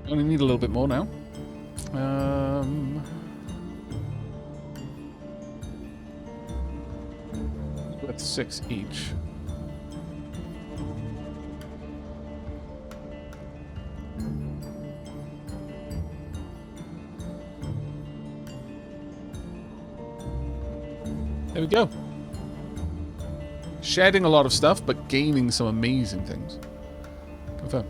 Only need a little bit more now. With 6 each. There we go. Shedding a lot of stuff, but gaining some amazing things. Confirm.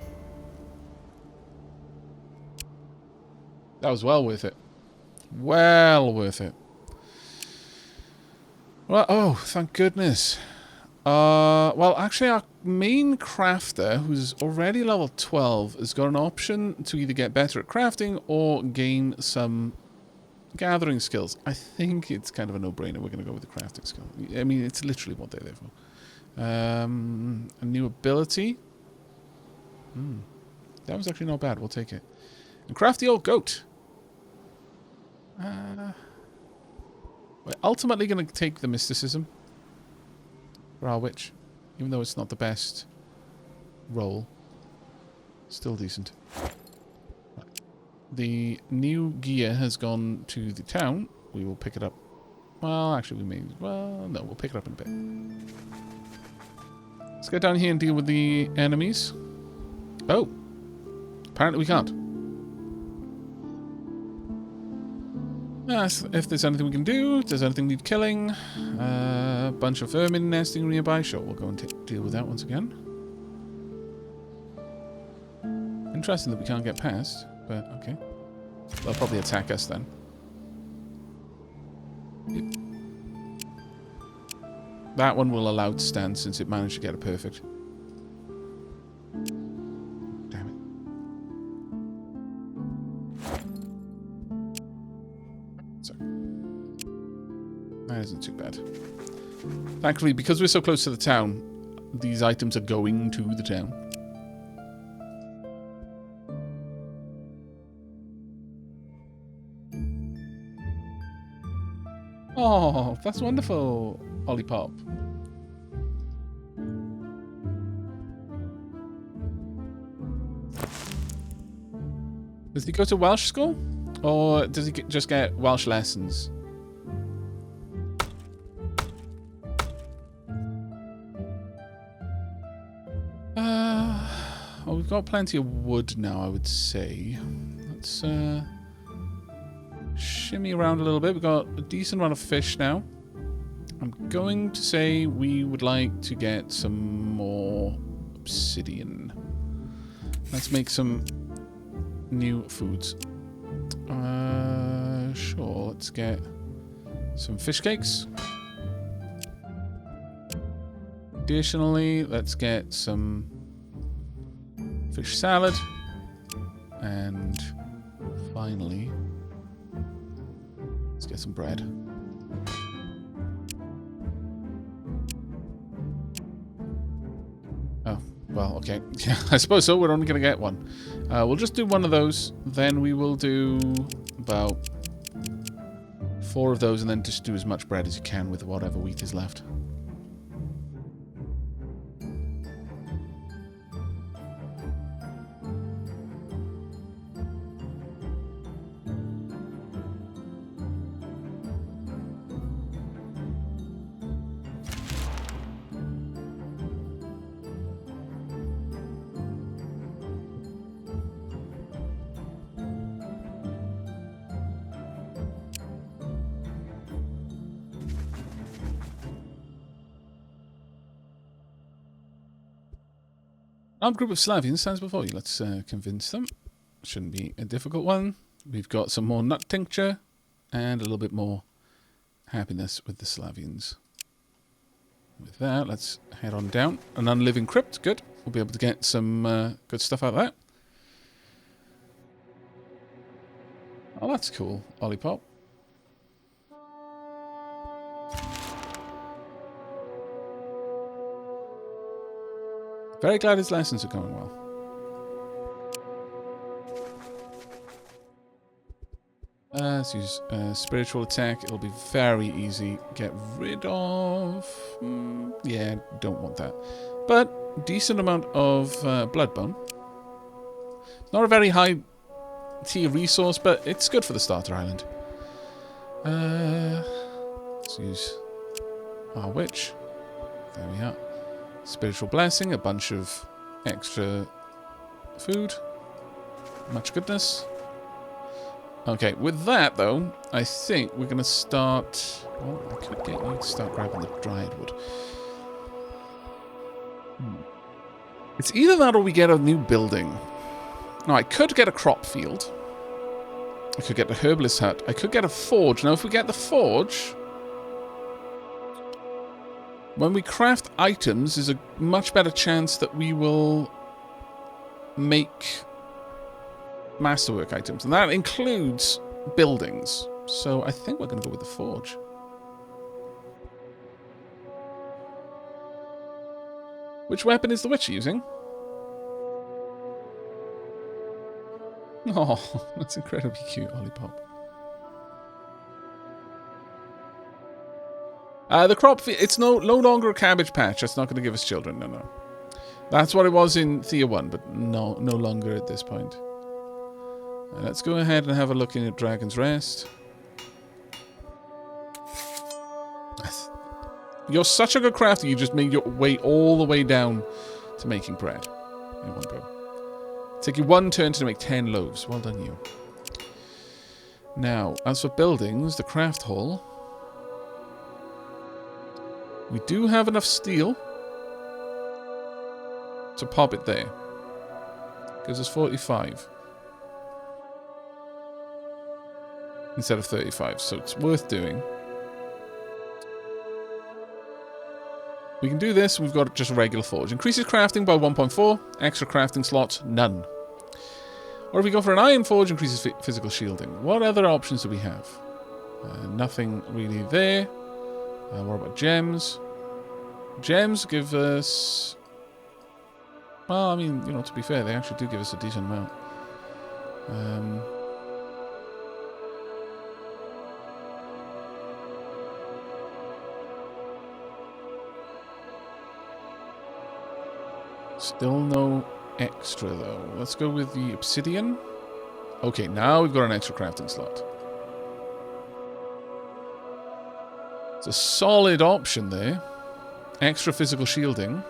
That was well worth it. Well worth it. Well, oh, thank goodness. Well, actually, our main crafter, who's already level 12, has got an option to either get better at crafting or gain some gathering skills. I think it's kind of a no-brainer. We're going to go with the crafting skill. I mean, it's literally what they're there for. A new ability. That was actually not bad. We'll take it. And craft the old goat. We're ultimately going to take the mysticism for our witch. Even though it's not the best roll. Still decent. The new gear has gone to the town. We will pick it up. Well, actually, we may... Well, no, we'll pick it up in a bit. Let's get down here and deal with the enemies. Oh. Apparently we can't. If there's anything we can do, if there's anything need killing, a bunch of vermin nesting nearby, sure, we'll go and deal with that once again. Interesting that we can't get past, but okay. They'll probably attack us then. That one will allow it to stand since it managed to get it perfect. Damn it. Sorry. That isn't too bad. Thankfully, because we're so close to the town, these items are going to the town. Oh, that's wonderful, Olipop. Does he go to Welsh school? Or does he just get Welsh lessons? Well, we've got plenty of wood now, I would say. Let's shimmy around a little bit. We've got a decent amount of fish now. I'm going to say we would like to get some more obsidian. Let's make some new foods. Sure, let's get some fish cakes. Additionally, let's get some fish salad. And finally, let's get some bread. Oh, well, okay. Yeah, I suppose so. We're only going to get one. We'll just do one of those. Then we will do about 4 of those and then just do as much bread as you can with whatever wheat is left. Armed group of Slavians stands before you. Let's convince them. Shouldn't be a difficult one. We've got some more nut tincture and a little bit more happiness with the Slavians. With that, let's head on down. An unliving crypt, good. We'll be able to get some good stuff out of that. Oh, that's cool, Olipop. Very glad his lessons are going well. Let's use spiritual attack. It'll be very easy. Get rid of... yeah, don't want that. But decent amount of blood bone. It's not a very high tier resource, but it's good for the starter island. Let's use our witch. There we are. Spiritual blessing, a bunch of extra food. Much goodness. Okay, with that though, I think we're going to start... Oh, I could get you to start grabbing the dried wood. It's either that or we get a new building. Now, I could get a crop field. I could get a herbalist hut. I could get a forge. Now, if we get the forge... When we craft items, there's a much better chance that we will make masterwork items. And that includes buildings. So I think we're going to go with the forge. Which weapon is the witch using? Oh, that's incredibly cute, Olipop. The crop, it's no longer a cabbage patch. That's not going to give us children. No, no. That's what it was in Thea 1, but no longer at this point. Let's go ahead and have a look in at Dragon's Rest. You're such a good crafter, you just made your way all the way down to making bread in one go. Take you 1 turn to make 10 loaves. Well done, you. Now, as for buildings, the craft hall. We do have enough steel to pop it there. Gives us 45. Instead of 35, so it's worth doing. We can do this, we've got just a regular forge. Increases crafting by 1.4, extra crafting slots, none. Or if we go for an iron forge, increases physical shielding. What other options do we have? Nothing really there. What about gems? Gems give us... Well, I mean, you know, to be fair, they actually do give us a decent amount. Still no extra, though. Let's go with the obsidian. Okay, now we've got an extra crafting slot. It's a solid option there. Extra physical shielding.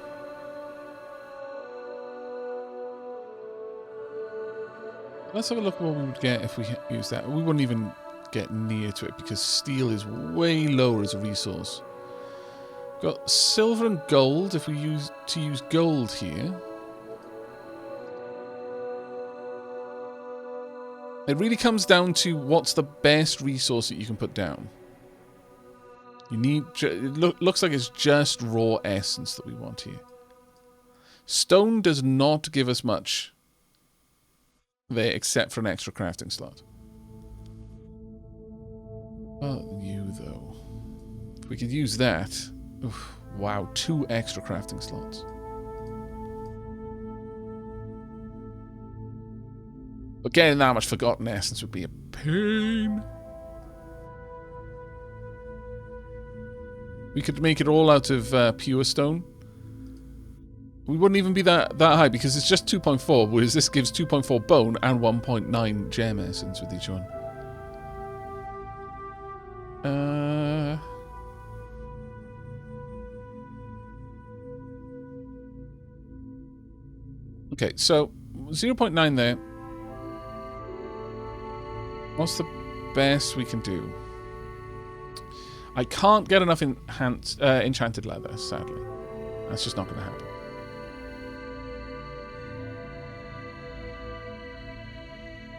Let's have a look at what we would get if we use that. We wouldn't even get near to it because steel is way lower as a resource. Got silver and gold if we use gold here. It really comes down to what's the best resource that you can put down. You need... It looks like it's just raw essence that we want here. Stone does not give us much there except for an extra crafting slot. Well, you though. If we could use that... Oof, wow, 2 extra crafting slots. But getting that much forgotten essence would be a pain. We could make it all out of pure stone. We wouldn't even be that high because it's just 2.4, whereas this gives 2.4 bone and 1.9 gem essence with each one. Okay, so 0.9 there. What's the best we can do? I can't get enough enchanted leather, sadly. That's just not going to happen.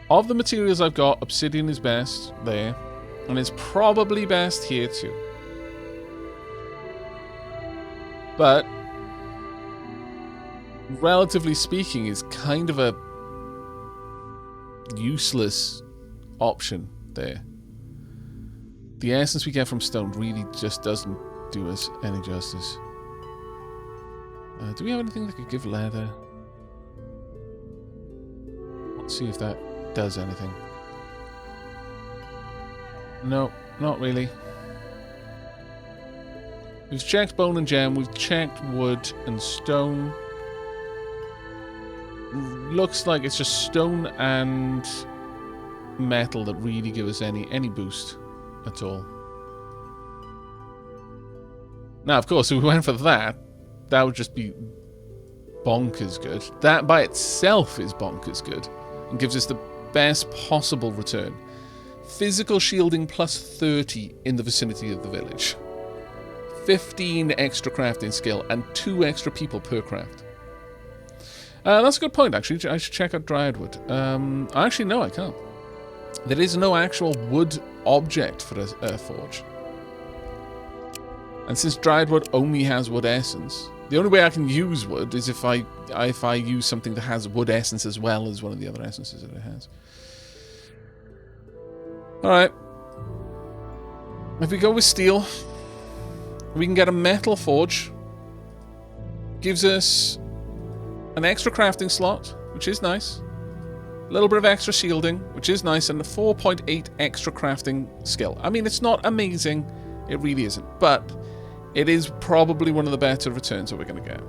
Of the materials I've got, obsidian is best there. And it's probably best here too. But relatively speaking, is kind of a useless option there. The essence we get from stone really just doesn't do us any justice. Do we have anything that could give leather? Let's see if that does anything. No, not really. We've checked bone and gem, we've checked wood and stone. Looks like it's just stone and metal that really give us any boost at all. Now, of course, if we went for that, that would just be bonkers good. That by itself is bonkers good and gives us the best possible return. Physical shielding plus 30 in the vicinity of the village. 15 extra crafting skill and 2 extra people per craft. That's a good point, actually. I should check out Dryadwood. Actually, no, I can't. There is no actual wood object for a forge. And since Dryadwood only has wood essence, the only way I can use wood is if I use something that has wood essence as well as one of the other essences that it has. Alright. If we go with steel, we can get a metal forge. Gives us an extra crafting slot, which is nice. A little bit of extra shielding, which is nice, and a 4.8 extra crafting skill. I mean, it's not amazing. It really isn't. But it is probably one of the better returns that we're going to get.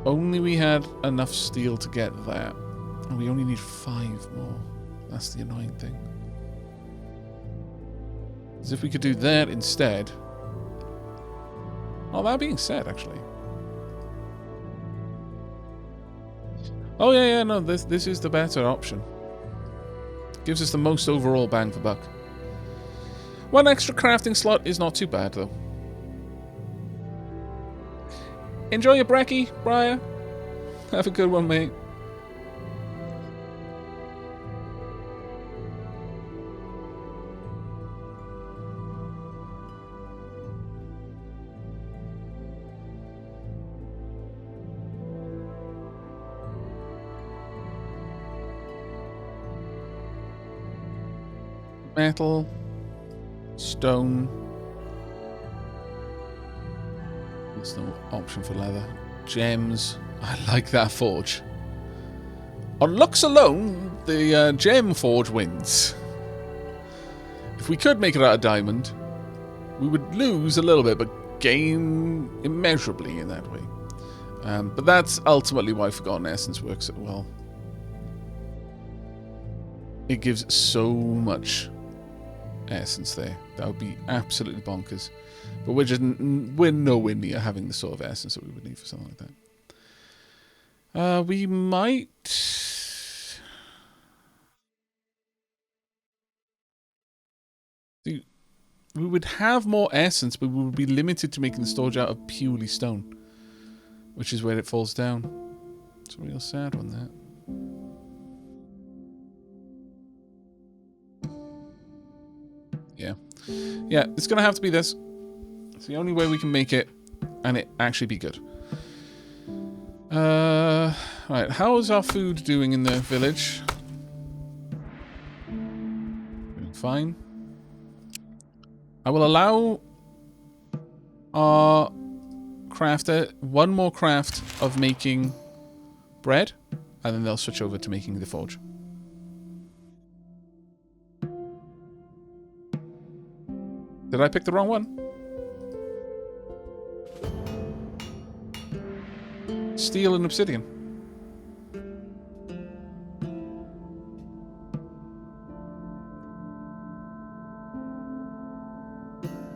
Only we had enough steel to get that. And we only need 5 more. That's the annoying thing. As if we could do that instead. Oh, that being said, actually. Oh, yeah, no, this is the better option. Gives us the most overall bang for buck. 1 extra crafting slot is not too bad, though. Enjoy your brekkie, Briar. Have a good one, mate. Metal, stone. There's no option for leather. Gems. I like that forge. On looks alone, the gem forge wins. If we could make it out of diamond, we would lose a little bit, but gain immeasurably in that way. But that's ultimately why Forgotten Essence works so well. It gives so much essence there. That would be absolutely bonkers. But we're nowhere near having the sort of essence that we would need for something like that. We might... We would have more essence, but we would be limited to making the storage out of purely stone. Which is where it falls down. It's a real sad one, that. Yeah. Yeah, it's going to have to be this. It's the only way we can make it, and it actually be good. Right, how is our food doing in the village? Doing fine. I will allow our crafter 1 more craft of making bread, and then they'll switch over to making the forge. Did I pick the wrong one? Steel and obsidian.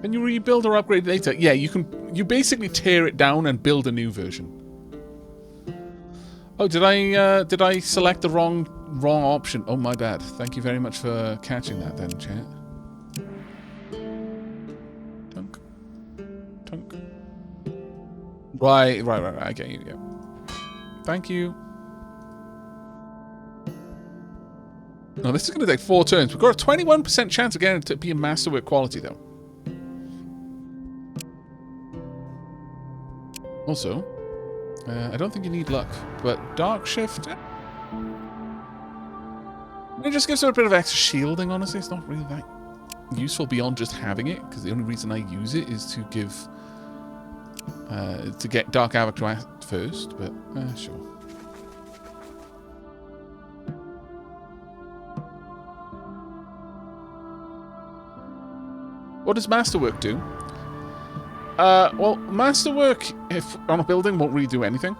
Can you rebuild or upgrade later? Yeah, you can. You basically tear it down and build a new version. Oh, did I select the wrong option? Oh, my bad. Thank you very much for catching that then, chat. Right. I get you, yeah. Thank you. No, this is going to take 4 turns. We've got a 21% chance of getting it to be a masterwork quality, though. Also, I don't think you need luck, but Dark Shift... It just gives it a bit of extra shielding, honestly. It's not really that useful beyond just having it, because the only reason I use it is to give... to get Dark Aavak to act first, but sure. What does Masterwork do? Well, Masterwork, if on a building, won't really do anything.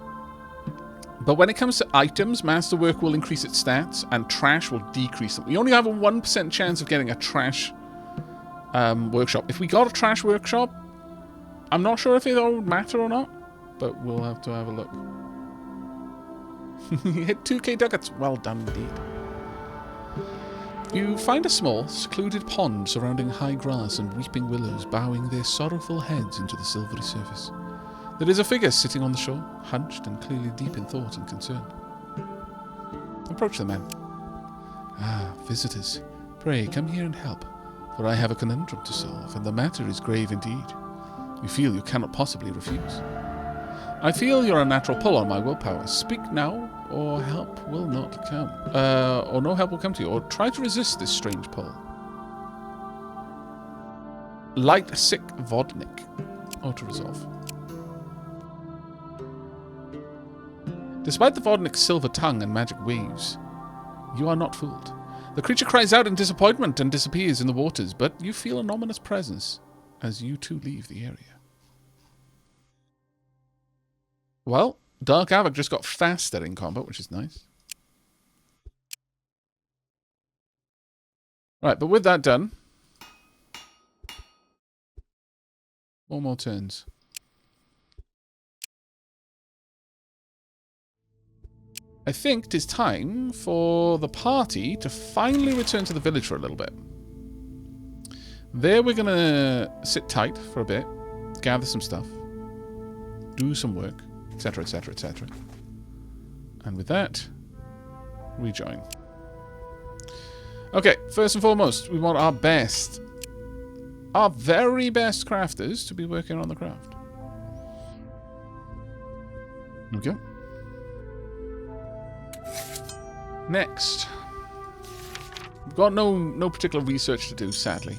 But when it comes to items, Masterwork will increase its stats, and trash will decrease them. We only have a 1% chance of getting a trash workshop. If we got a trash workshop, I'm not sure if it would matter or not, but we'll have to have a look. You hit 2k ducats. Well done indeed. You find a small, secluded pond surrounding high grass and weeping willows bowing their sorrowful heads into the silvery surface. There is a figure sitting on the shore, hunched and clearly deep in thought and concern. Approach the man. Ah, visitors, pray come here and help, for I have a conundrum to solve, and the matter is grave indeed. You feel you cannot possibly refuse. I feel you're a natural pull on my willpower. Speak now, or help will not come. Or no help will come to you, or try to resist this strange pull. Light sick Vodnik. Auto-resolve. Despite the Vodnik's silver tongue and magic waves, you are not fooled. The creature cries out in disappointment and disappears in the waters, but you feel an ominous presence as you too leave the area. Well, Dark Aavak just got faster in combat, which is nice. Right, but with that done, 4 more turns. I think it is time for the party to finally return to the village for a little bit. There we're going to sit tight for a bit, gather some stuff, do some work, etc, etc, etc. And with that, rejoin. Okay, first and foremost, we want our best, our very best crafters to be working on the craft. Okay. Next. We've got no particular research to do, sadly.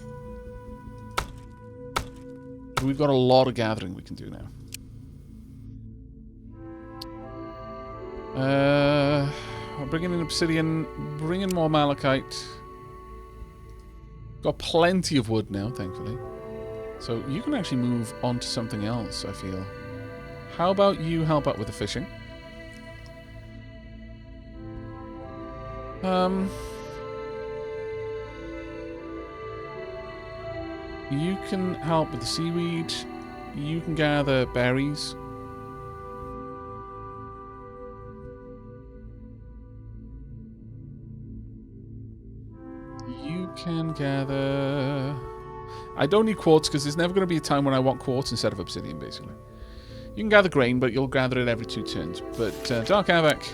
We've got a lot of gathering we can do now. I'll bring in obsidian, bring in more malachite. Got plenty of wood now, thankfully. So you can actually move on to something else, I feel. How about you help out with the fishing? You can help with the seaweed. You can gather berries. You can gather... I don't need quartz because there's never going to be a time when I want quartz instead of obsidian, basically. You can gather grain, but you'll gather it every 2 turns. But Dark Aavak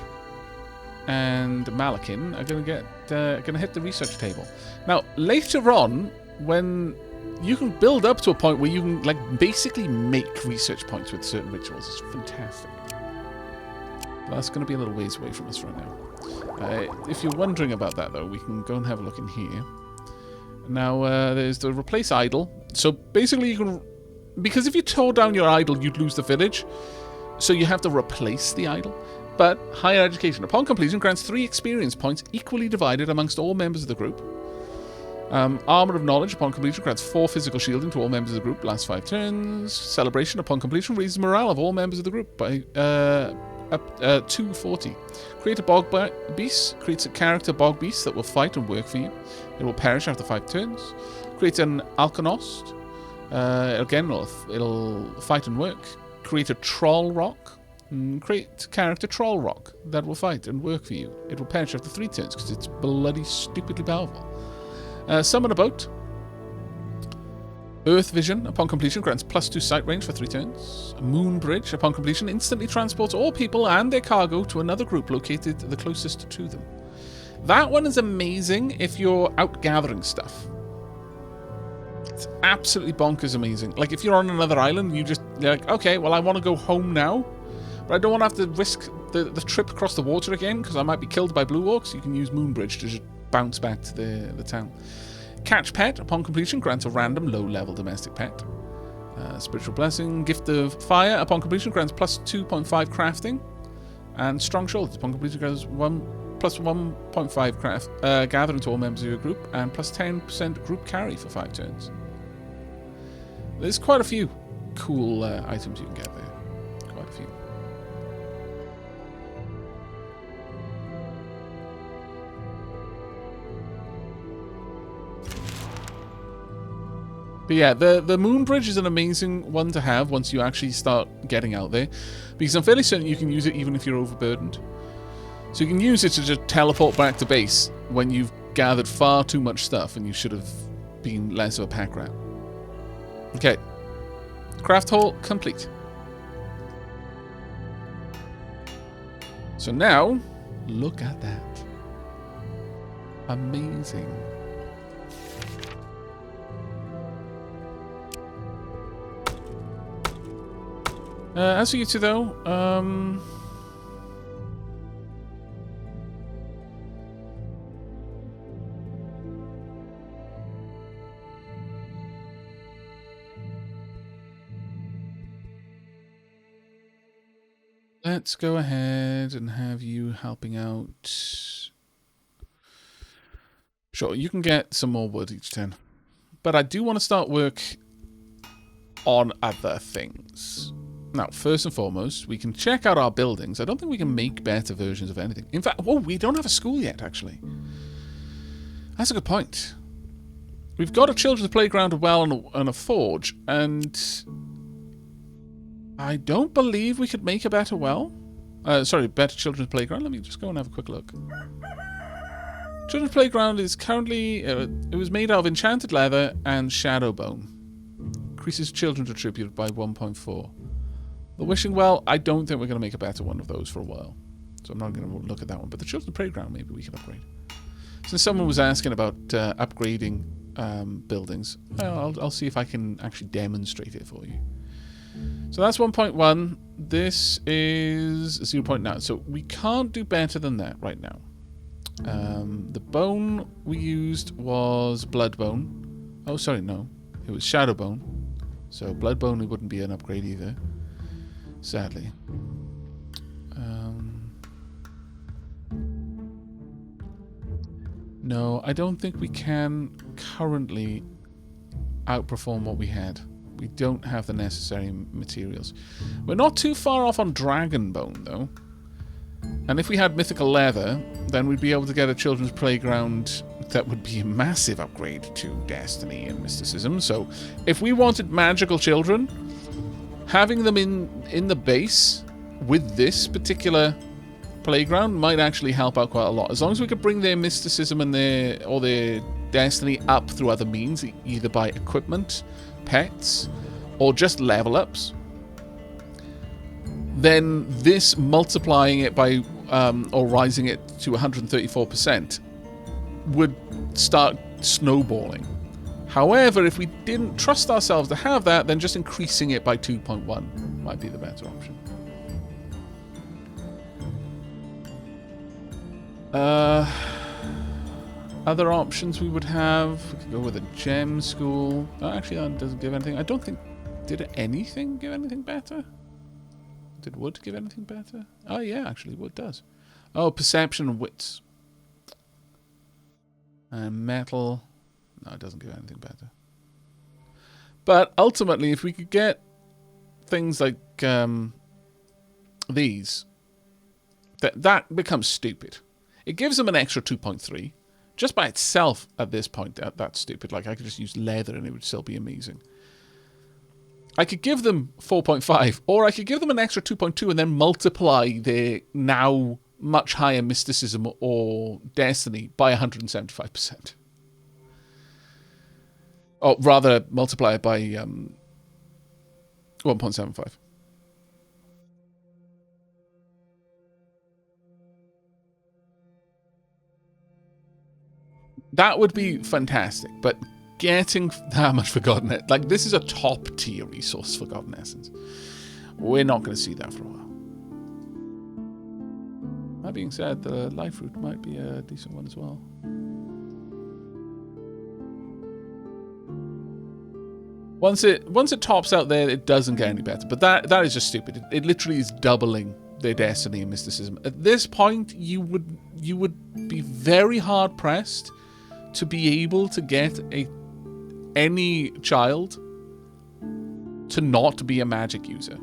and Malakin are going to hit the research table. Now, later on, when you can build up to a point where you can like basically make research points with certain rituals, it's fantastic. But that's going to be a little ways away from us right now. If you're wondering about that, though, we can go and have a look in here. Now, there's the replace idol. So basically, you can, because if you tore down your idol, you'd lose the village. So you have to replace the idol. But higher education, upon completion, grants 3 experience points equally divided amongst all members of the group. Armor of Knowledge, upon completion, grants 4 physical shielding to all members of the group, last 5 turns. Celebration, upon completion, raises morale of all members of the group by 240. Create a bog beast, creates a character bog beast that will fight and work for you. It will perish after 5 turns. Create an Alkonost. Again, it'll fight and work. Create a Troll Rock. Create character Troll Rock that will fight and work for you. It will perish after 3 turns because it's bloody stupidly powerful. Summon a boat. Earth Vision, upon completion, grants +2 sight range for 3 turns. Moon Bridge, upon completion, instantly transports all people and their cargo to another group located the closest to them. That one is amazing if you're out gathering stuff. It's absolutely bonkers amazing. Like, if you're on another island, you're like, okay, well, I want to go home now, but I don't want to have to risk the trip across the water again because I might be killed by blue orcs. You can use Moon Bridge to just bounce back to the town. Catch Pet, upon completion, grants a random low-level domestic pet. Spiritual Blessing. Gift of Fire, upon completion, grants +2.5 crafting. And Strong Shoulders, upon completion, grants +1.5 gathering to all members of your group, and +10% group carry for 5 turns. There's quite a few cool items you can get there. Quite a few. But yeah, the moon bridge is an amazing one to have once you actually start getting out there, because I'm fairly certain you can use it even if you're overburdened. So you can use it to just teleport back to base when you've gathered far too much stuff and you should have been less of a pack rat. Okay. Craft hall complete. So now, look at that. Amazing. As for you two, though, let's go ahead and have you helping out. Sure, you can get some more wood each turn. But I do want to start work on other things. Now, first and foremost, we can check out our buildings. I don't think we can make better versions of anything. In fact, whoa, we don't have a school yet, actually. That's a good point. We've got a children's playground, a well, and a forge, and I don't believe we could make a better well. Sorry, better children's playground. Let me just go and have a quick look. Children's playground is currently... it was made out of enchanted leather and shadow bone. Increases children's attribute by 1.4. The wishing well, I don't think we're going to make a better one of those for a while. So I'm not going to look at that one. But the children's playground, maybe we can upgrade. Since someone was asking about upgrading buildings, I'll see if I can actually demonstrate it for you. So that's 1.1. This is 0.9. So we can't do better than that right now. The bone we used was blood bone. Oh, sorry, no. It was shadow bone. So blood bone it wouldn't be an upgrade either. Sadly. No, I don't think we can currently outperform what we had. We don't have the necessary materials. We're not too far off on dragon bone, though. And if we had mythical leather, then we'd be able to get a children's playground that would be a massive upgrade to destiny and mysticism. So if we wanted magical children, having them in the base with this particular playground might actually help out quite a lot. As long as we could bring their mysticism and their destiny up through other means, either by equipment, pets, or just level ups, then this multiplying it by or rising it to 134% would start snowballing. However, if we didn't trust ourselves to have that, then just increasing it by 2.1 might be the better option. Other options we would have, we could go with a gem school. Oh, actually, that doesn't give anything. I don't think... Did anything give anything better? Did wood give anything better? Oh, yeah, actually, wood does. Oh, perception and wits. And metal... No, it doesn't give anything better. But ultimately, if we could get things like these, that becomes stupid. It gives them an extra 2.3. Just by itself, at this point, that's stupid. Like, I could just use leather and it would still be amazing. I could give them 4.5, or I could give them an extra 2.2 and then multiply their now much higher mysticism or destiny by 175%. Or rather, multiply it by 1.75. That would be fantastic, but getting that much Forgotten Essence, like, this is a top tier resource, Forgotten Essence. We're not going to see that for a while. That being said, the life root might be a decent one as well. Once it tops out there, it doesn't get any better. But that is just stupid. It literally is doubling their destiny and mysticism. At this point, you would be very hard pressed to be able to get any child to not be a magic user.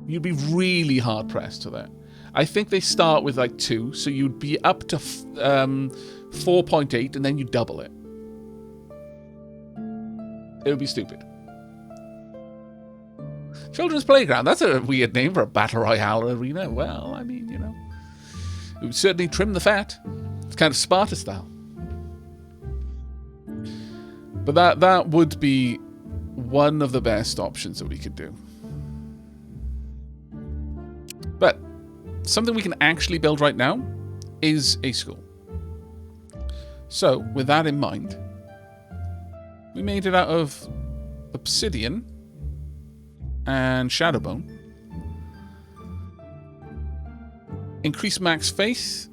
You'd be really hard pressed to that. I think they start with like 2, so you'd be up to 4.8, and then you double it. It would be stupid. Children's Playground. That's a weird name for a Battle Royale arena. Well, I mean, you know. It would certainly trim the fat. It's kind of Sparta style. But that would be one of the best options that we could do. But something we can actually build right now is a school. So, with that in mind, we made it out of obsidian and shadowbone. Increase max faith,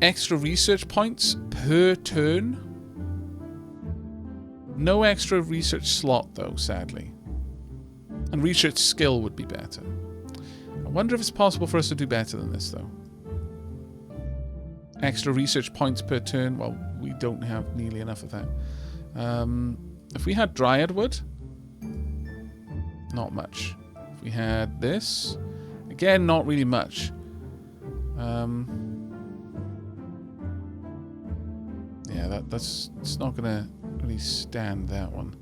extra research points per turn. No extra research slot though, sadly. And research skill would be better. I wonder if it's possible for us to do better than this though. Extra research points per turn. Well, we don't have nearly enough of that. If we had dryad wood, not much. If we had this, again, not really much. Yeah, that's it's not gonna really stand that one.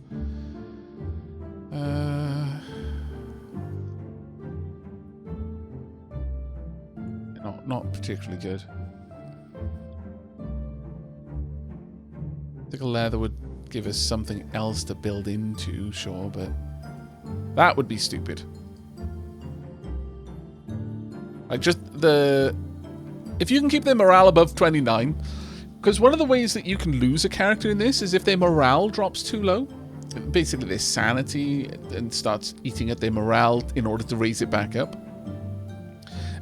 Not particularly good. I think a leather would give us something else to build into, sure, but that would be stupid. Like, just if you can keep their morale above 29, because one of the ways that you can lose a character in this is if their morale drops too low. Basically, their sanity and starts eating at their morale in order to raise it back up.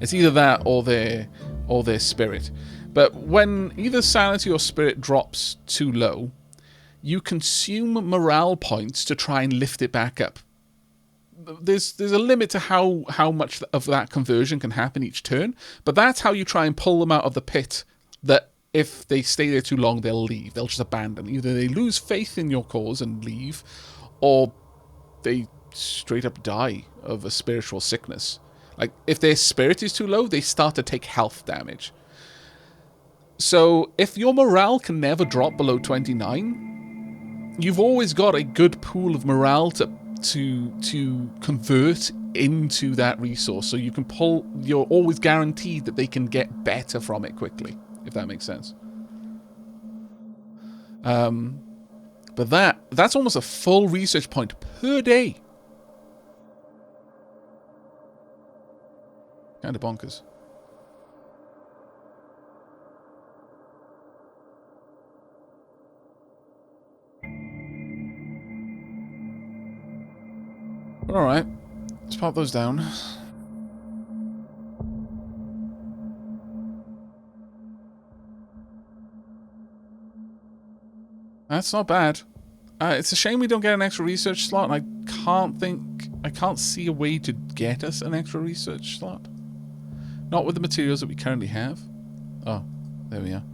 It's either that or their spirit. But when either sanity or spirit drops too low, you consume morale points to try and lift it back up. There's a limit to how much of that conversion can happen each turn, but that's how you try and pull them out of the pit that if they stay there too long, they'll leave. They'll just abandon. Either they lose faith in your cause and leave, or they straight up die of a spiritual sickness. Like, if their spirit is too low, they start to take health damage. So, if your morale can never drop below 29, you've always got a good pool of morale to convert into that resource. So you can pull, you're always guaranteed that they can get better from it quickly, if that makes sense. But that's almost a full research point per day. Kind of bonkers. Alright, let's pop those down. That's not bad. It's a shame we don't get an extra research slot, and I can't see a way to get us an extra research slot. Not with the materials that we currently have. Oh, there we are.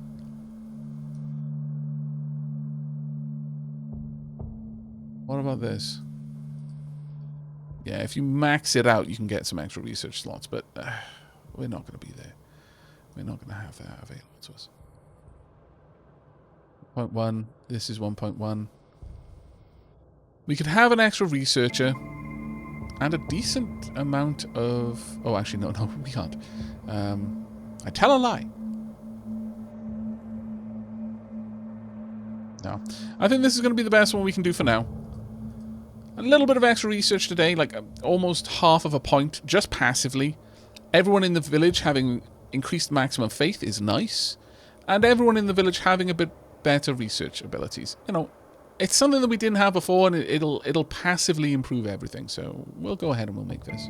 What about this? Yeah, if you max it out, you can get some extra research slots, but we're not going to be there. We're not going to have that available to us. 0.1. This is 1.1. We could have an extra researcher and a decent amount of... Oh, actually, no, we can't. I tell a lie. No. I think this is going to be the best one we can do for now. A little bit of extra research today, like almost half of a point, just passively. Everyone in the village having increased maximum faith is nice. And everyone in the village having a bit better research abilities. You know, it's something that we didn't have before, and it'll passively improve everything. So we'll go ahead and we'll make this.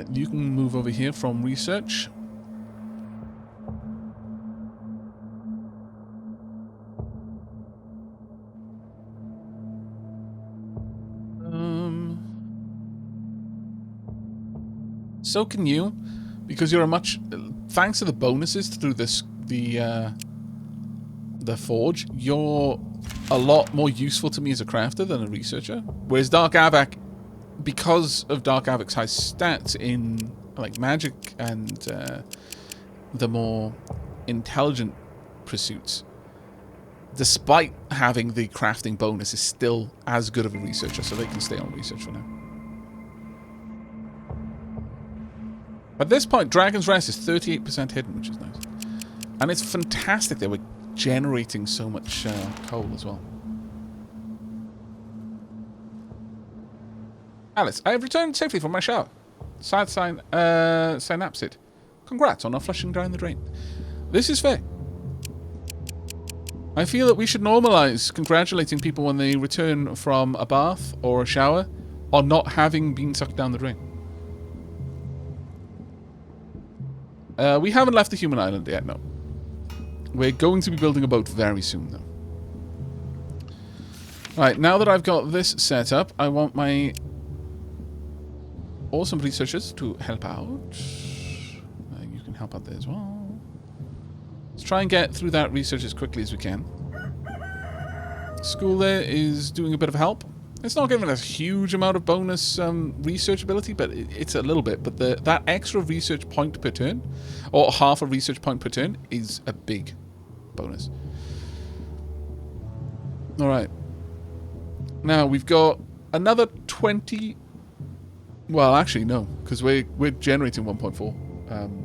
You can move over here from research. So can you, because you're a much, thanks to the bonuses through the forge, you're a lot more useful to me as a crafter than a researcher. Whereas Dark Aavak, because of Dark Aavak's high stats in like magic and the more intelligent pursuits, despite having the crafting bonus, is still as good of a researcher, so they can stay on research for now. At this point, Dragon's Rest is 38% hidden, which is nice. And it's fantastic that we're generating so much coal as well. Alice, I have returned safely from my shower. Sad sign, synapsid. Congrats on not flushing down the drain. This is fair. I feel that we should normalize congratulating people when they return from a bath or a shower on not having been sucked down the drain. We haven't left the human island yet, no. We're going to be building a boat very soon, though. Right, now that I've got this set up, I want my awesome researchers to help out. You can help out there as well. Let's try and get through that research as quickly as we can. School there is doing a bit of help. It's not giving us a huge amount of bonus research ability, but it's a little bit. But that extra research point per turn, or half a research point per turn, is a big bonus. Alright. Now, we've got another 20... Well, actually, no, because we're generating 1.4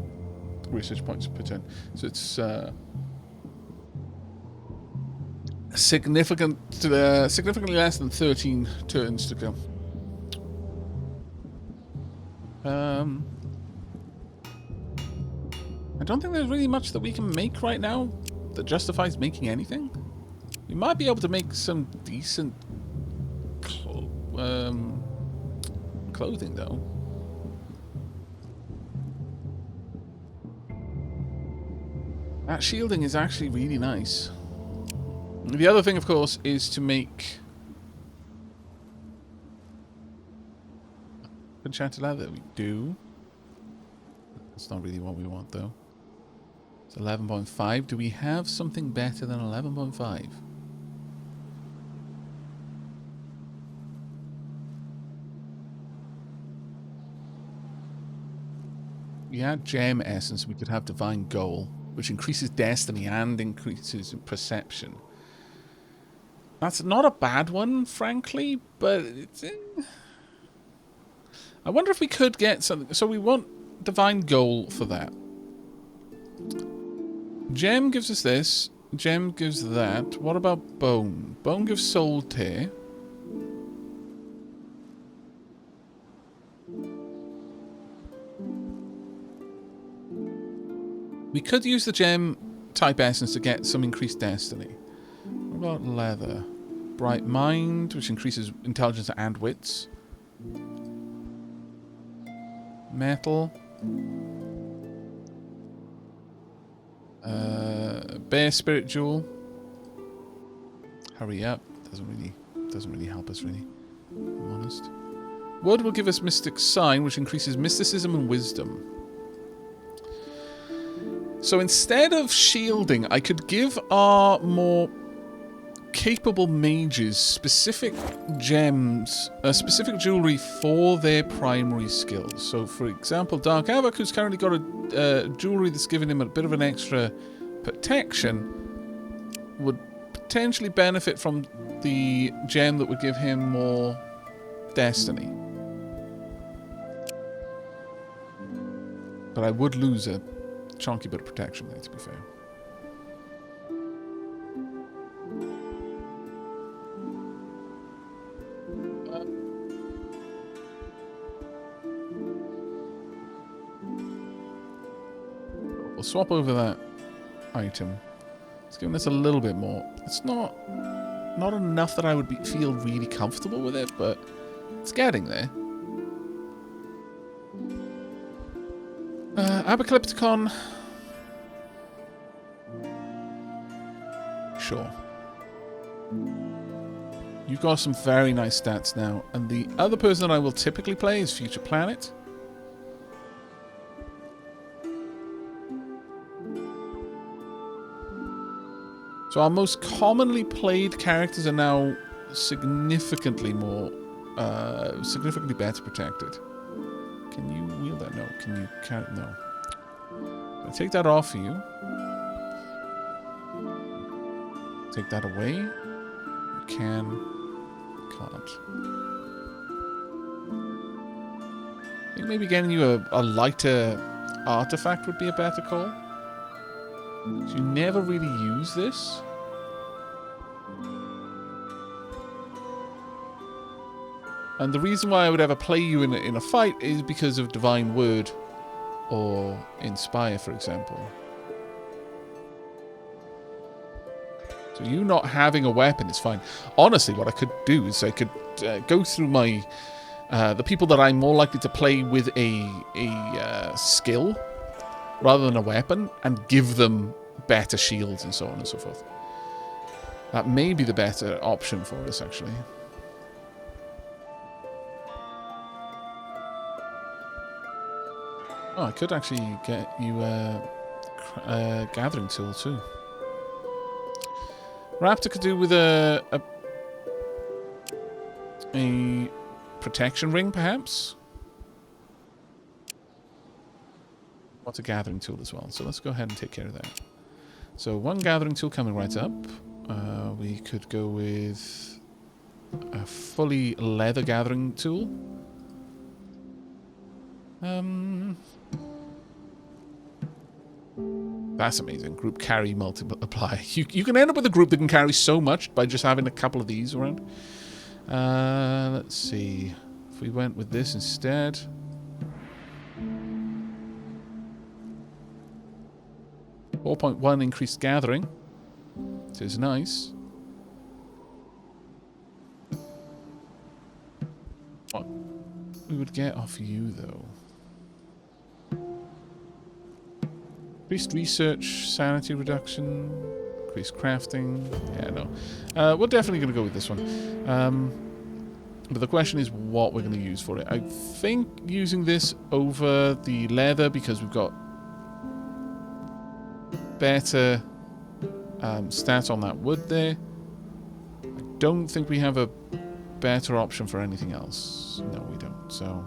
research points per turn. So it's significantly less than 13 turns to go. I don't think there's really much that we can make right now that justifies making anything. We might be able to make some decent clothing, though. That shielding is actually really nice. The other thing, of course, is to make enchanted leather. We do. That's not really what we want, though. It's 11.5. Do we have something better than 11.5? We had gem essence, we could have divine goal, which increases destiny and increases perception. That's not a bad one, frankly, but it's... I wonder if we could get something... So we want divine goal for that. Gem gives us this. Gem gives that. What about bone? Bone gives soul tear. We could use the gem type essence to get some increased destiny. What about leather? Bright mind, which increases intelligence and wits. Metal. Bear spirit jewel. Hurry up. Doesn't really help us, really. If I'm honest. Wood will give us mystic sign, which increases mysticism and wisdom. So instead of shielding, I could give our more capable mages specific gems, specific jewelry for their primary skills. So, for example, Dark Aavak, who's currently got a jewelry that's giving him a bit of an extra protection, would potentially benefit from the gem that would give him more destiny. But I would lose a chunky bit of protection there, to be fair. We'll swap over that item. It's giving us a little bit more. It's not enough that I would feel really comfortable with it, but it's getting there. Apocalypticon. Sure. You've got some very nice stats now. And the other person that I will typically play is Future Planet. So our most commonly played characters are now significantly better protected. Can you wield that? No. Can you carry? No. I take that off for you. Take that away. You can. Can't. I think maybe getting you a lighter artifact would be a better call. So you never really use this. And the reason why I would ever play you in a fight is because of Divine Word or Inspire, for example. So you not having a weapon is fine. Honestly, what I could do is I could go through my the people that I'm more likely to play with a skill rather than a weapon and give them better shields and so on and so forth. That may be the better option for us, actually. Oh, I could actually get you a gathering tool too. Raptor could do with a protection ring, perhaps. What's a gathering tool as well? So let's go ahead and take care of that. So one gathering tool coming right up. We could go with a fully leather gathering tool. That's amazing. Group carry multiply. You can end up with a group that can carry so much by just having a couple of these around. Let's see. If we went with this instead. .1 increased gathering. This is nice. What we would get off you, though. Increased research, sanity reduction, increased crafting. Yeah, no. We're definitely going to go with this one. But the question is what we're going to use for it. I think using this over the leather because we've got better stats on that wood there. I don't think we have a better option for anything else. No, we don't. So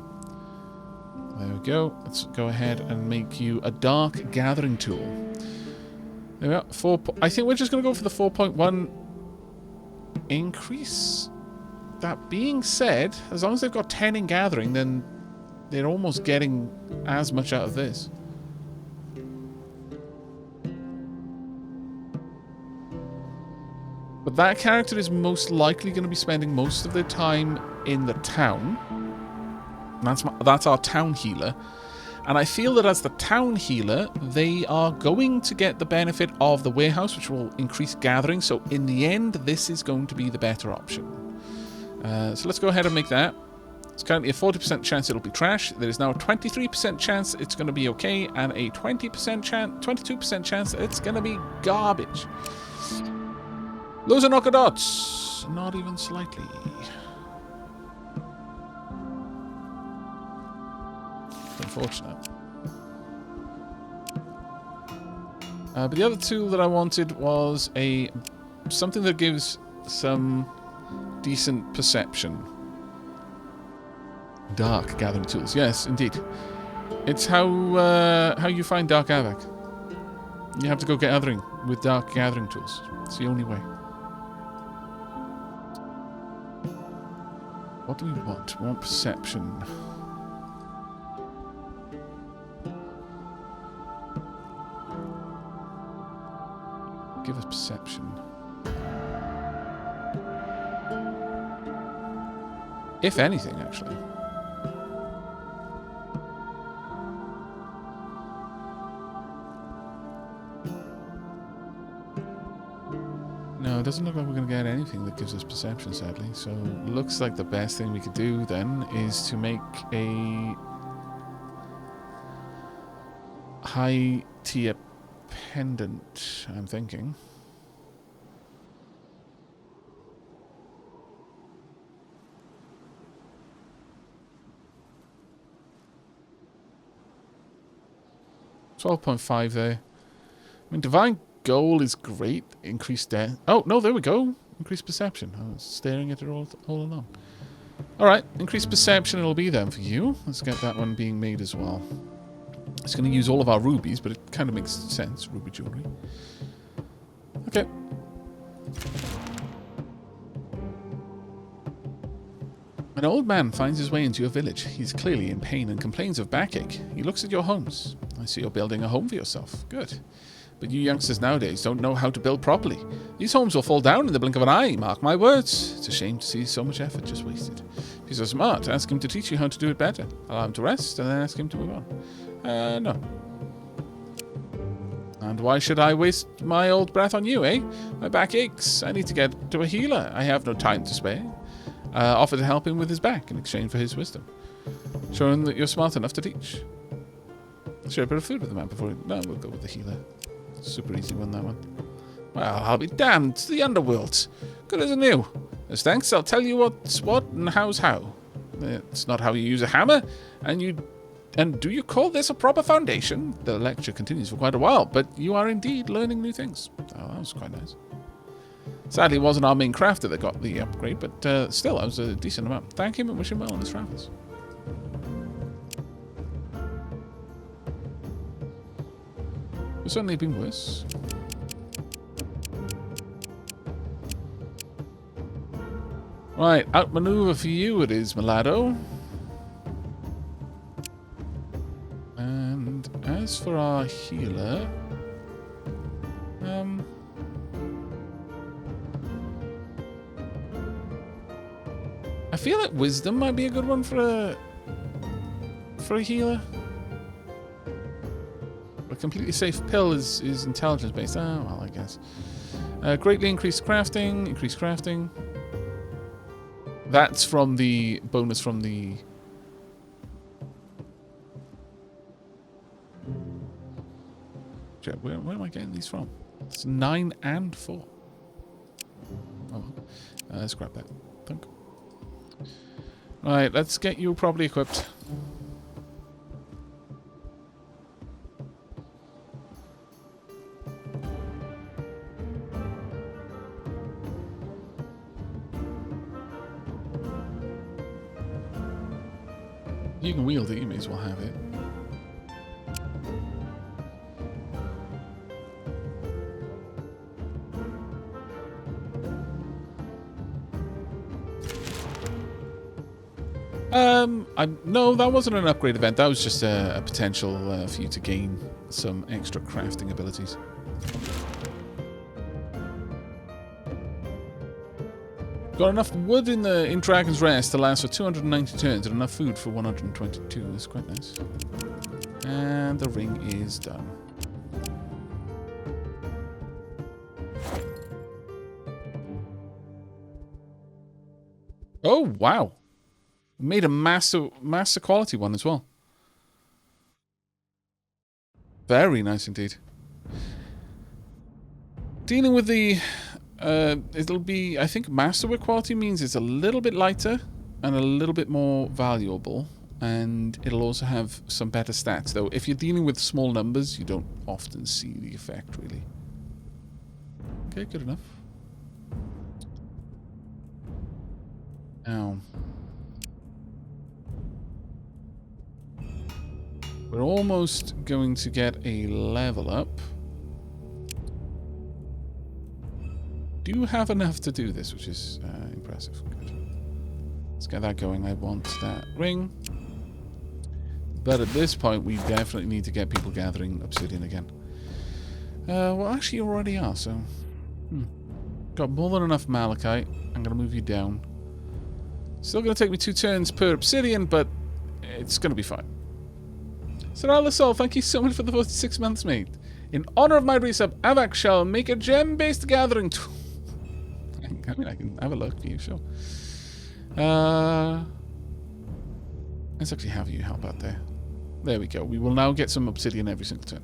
there we go. Let's go ahead and make you a dark gathering tool. There we are. I think we're just going to go for the 4.1 increase. That being said, as long as they've got 10 in gathering, then they're almost getting as much out of this. But that character is most likely going to be spending most of their time in the town. That's our town healer. And I feel that as the town healer, they are going to get the benefit of the warehouse, which will increase gathering. So in the end, this is going to be the better option. So let's go ahead and make that. It's currently a 40% chance it'll be trash. There is now a 23% chance it's going to be okay, and a 22% chance that it's going to be garbage. Those are knockadots. Not even slightly. Unfortunate. But the other tool that I wanted was something that gives some decent perception. Dark gathering tools. Yes, indeed. It's how you find dark Aavak. You have to go gathering with dark gathering tools. It's the only way. What do we want? We want perception. Give us perception. If anything, actually. No, it doesn't look like we're going to get anything that gives us perception, sadly. So, looks like the best thing we could do, then, is to make a high-tier pendant, I'm thinking. $12.5 there. I mean, Divine Goal is great. Increased death. Oh, no, there we go. Increased perception. I was staring at it all along. Alright, increased perception it'll be then for you. Let's get that one being made as well. It's going to use all of our rubies, but it kind of makes sense. Ruby jewelry. Okay. An old man finds his way into your village. He's clearly in pain and complains of backache. He looks at your homes. I see you're building a home for yourself. Good. But you youngsters nowadays don't know how to build properly. These homes will fall down in the blink of an eye, mark my words. It's a shame to see so much effort just wasted. If you're so smart, ask him to teach you how to do it better. Allow him to rest, and then ask him to move on. No. And why should I waste my old breath on you, eh? My back aches. I need to get to a healer. I have no time to spare. Offer to help him with his back in exchange for his wisdom. Show him that you're smart enough to teach. Share a bit of food with the man before... No, we'll go with the healer. Super easy one, that one. Well, I'll be damned. It's the underworld. Good as new. As thanks, I'll tell you what's what and how's how. It's not how you use a hammer. And do you call this a proper foundation? The lecture continues for quite a while, but you are indeed learning new things. Oh, that was quite nice. Sadly, it wasn't our main crafter that got the upgrade, but still, that was a decent amount. Thank him and wish him well in his travels. It's certainly been worse. Right, outmaneuver for you it is, Milado. And as for our healer... I feel like wisdom might be a good one for a healer. A completely safe pill is intelligence based. Oh, well, I guess. Greatly increased crafting. That's from the bonus from the... Where am I getting these from? It's 9 and 4. Oh, let's grab that. Thunk. Right, let's get you properly equipped. You can wield it, you may as well have it. No, that wasn't an upgrade event. That was just a potential for you to gain some extra crafting abilities. Got enough wood in Dragon's Rest to last for 290 turns and enough food for 122. That's quite nice. And the ring is done. Oh, wow. Made a master quality one as well. Very nice indeed. Dealing with the... it'll be... I think masterwork quality means it's a little bit lighter and a little bit more valuable. And it'll also have some better stats. Though if you're dealing with small numbers, you don't often see the effect, really. Okay, good enough. Now... we're almost going to get a level up. Do have enough to do this, which is impressive. Good. Let's get that going. I want that ring. But at this point, we definitely need to get people gathering obsidian again. Well, actually, you already are, so... Got more than enough malachite. I'm going to move you down. Still going to take me 2 turns per obsidian, but it's going to be fine. Sir Alasol, thank you so much for the 46 months, mate. In honor of my resub, Aavak shall make a gem-based gathering tool. I mean, I can have a look for you, sure. Let's actually have you help out there. There we go. We will now get some obsidian every single turn.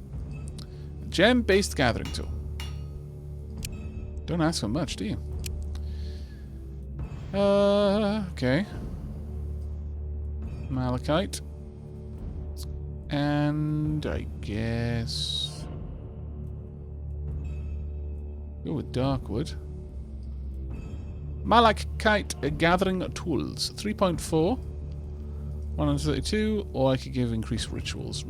A gem-based gathering tool. Don't ask for much, do you? Okay. Malachite. And I guess... go with darkwood. Malachite gathering tools. 3.4. 132. Or I could give increased rituals.